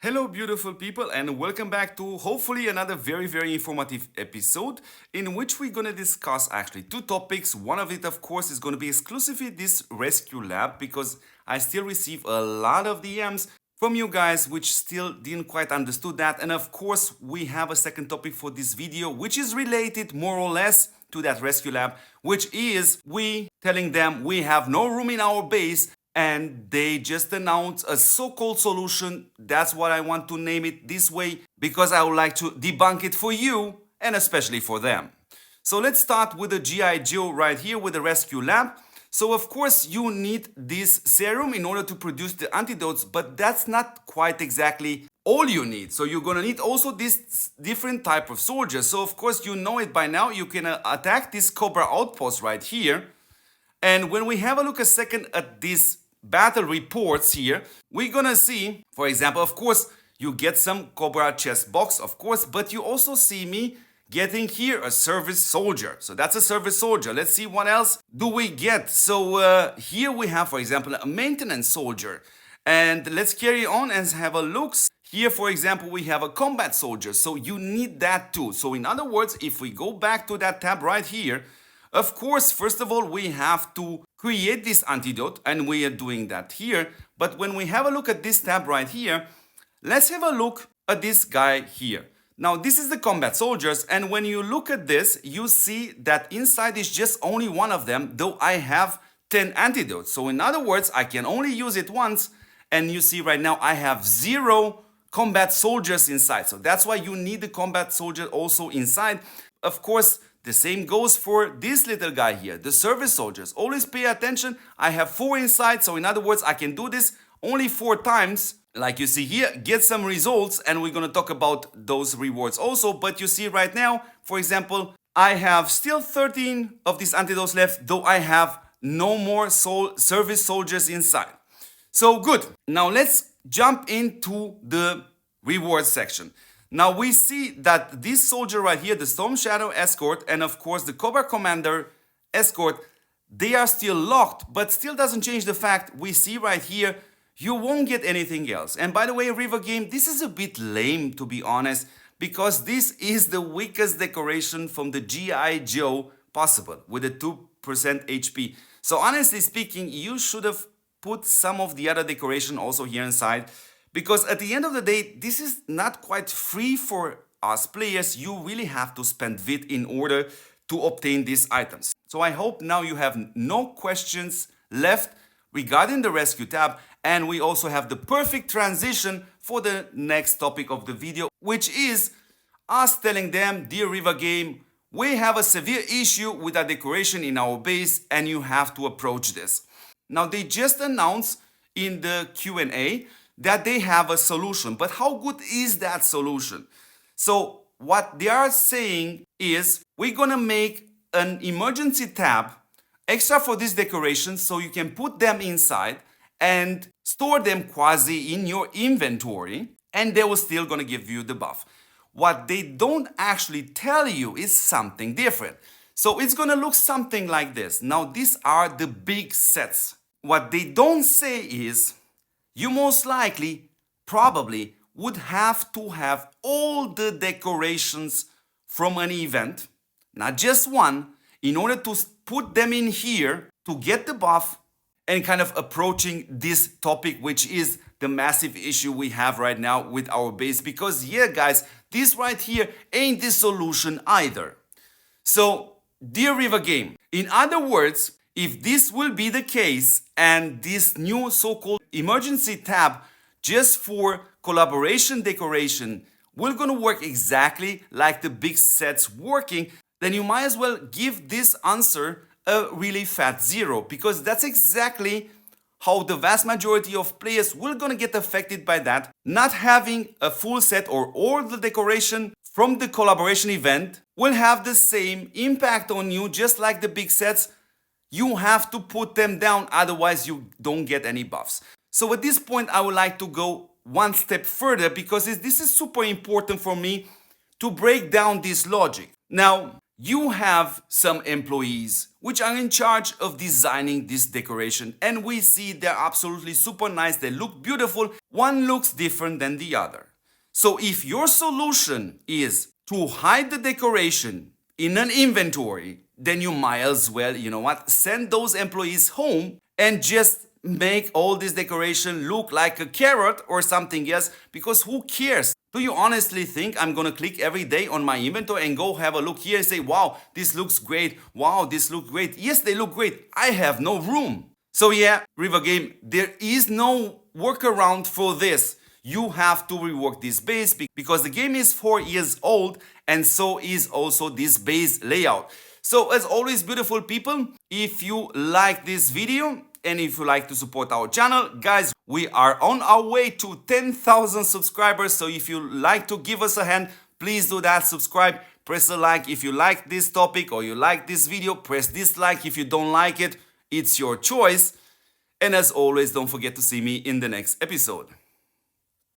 Hello beautiful people and welcome back to hopefully another very informative episode in which we're going to discuss actually two topics. One of it of course is going to be exclusively this rescue lab because I still receive a lot of DMs from you guys which still didn't quite understood that, and of course we have a second topic for this video which is related more or less to that rescue lab, which is we telling them we have no room in our base and they just announced a so-called solution. That's what I want to name it this way because I would like to debunk it for you and especially for them. So let's start with the G.I. Joe right here with the rescue lab. So of course you need this serum in order to produce the antidotes, but that's not quite exactly all you need. So you're gonna need also this different type of soldiers. So of course you know it by now. You can attack this Cobra outpost right here. And when we have a look a second at these battle reports here, we're gonna see, for example, of course, you get some Cobra chest box, of course, but you also see me getting here a service soldier. So that's a service soldier. Let's see what else do we get. So here we have, for example, a maintenance soldier. And let's carry on and have a look. Here, for example, we have a combat soldier. So you need that too. So in other words, if we go back to that tab right here, of course, first of all, we have to create this antidote, and we are doing that here. But when we have a look at this tab right here, let's have a look at this guy here. Now, this is the combat soldiers, and when you look at this, you see that inside is just only one of them, though I have 10 antidotes. So in other words, I can only use it once, and you see right now I have 0 combat soldiers inside. So that's why you need the combat soldier also inside. Of course, the same goes for this little guy here, the service soldiers. Always pay attention. I have 4 inside, so in other words, I can do this only 4 times. Like you see here, get some results, and we're gonna talk about those rewards also. But you see right now, for example, I have still 13 of these antidotes left, though I have no more service soldiers inside. So good. Now let's jump into the reward section. Now we see that this soldier right here, the Storm Shadow Escort, and of course the Cobra Commander Escort, they are still locked, but still doesn't change the fact we see right here, you won't get anything else. And by the way, Rivergame, this is a bit lame to be honest, because this is the weakest decoration from the G.I. Joe possible with a 2% HP. So honestly speaking, you should have put some of the other decoration also here inside. Because at the end of the day, this is not quite free for us players. You really have to spend VIT in order to obtain these items. So I hope now you have no questions left regarding the rescue tab. And we also have the perfect transition for the next topic of the video, which is us telling them, dear Rivergame, we have a severe issue with a decoration in our base and you have to approach this. Now they just announced in the Q&A that they have a solution, but how good is that solution? So what they are saying is we're gonna make an emergency tab extra for this decoration so you can put them inside and store them quasi in your inventory, and they will still gonna give you the buff. What they don't actually tell you is something different. So it's gonna look something like this. Now these are the big sets. What they don't say is you most likely, probably, would have to have all the decorations from an event, not just one, in order to put them in here to get the buff and kind of approaching this topic, which is the massive issue we have right now with our base. Because yeah, guys, this right here ain't the solution either. So, dear Rivergame, in other words, if this will be the case and this new so-called emergency tab just for collaboration decoration will gonna work exactly like the big sets working, then you might as well give this answer a really fat 0, because that's exactly how the vast majority of players will gonna get affected by that. Not having a full set or all the decoration from the collaboration event will have the same impact on you just like the big sets. You have to put them down, otherwise you don't get any buffs. So at this point, I would like to go one step further because this is super important for me to break down this logic. Now, you have some employees which are in charge of designing this decoration, and we see they're absolutely super nice, they look beautiful, one looks different than the other. So if your solution is to hide the decoration in an inventory, then you might as well, you know what, send those employees home and just make all this decoration look like a carrot or something else, because who cares? Do you honestly think I'm gonna click every day on my inventory and go have a look here and say, wow, this looks great, wow, this looks great? Yes, they look great. I have no room. So yeah, Rivergame, there is no workaround for this. You have to rework this base because the game is 4 years old, and so is also this base layout. So as always, beautiful people, if you like this video and if you like to support our channel, guys, we are on our way to 10,000 subscribers. So if you like to give us a hand, please do that. Subscribe, press a like if you like this topic or you like this video. Press dislike if you don't like it. It's your choice. And as always, don't forget to see me in the next episode.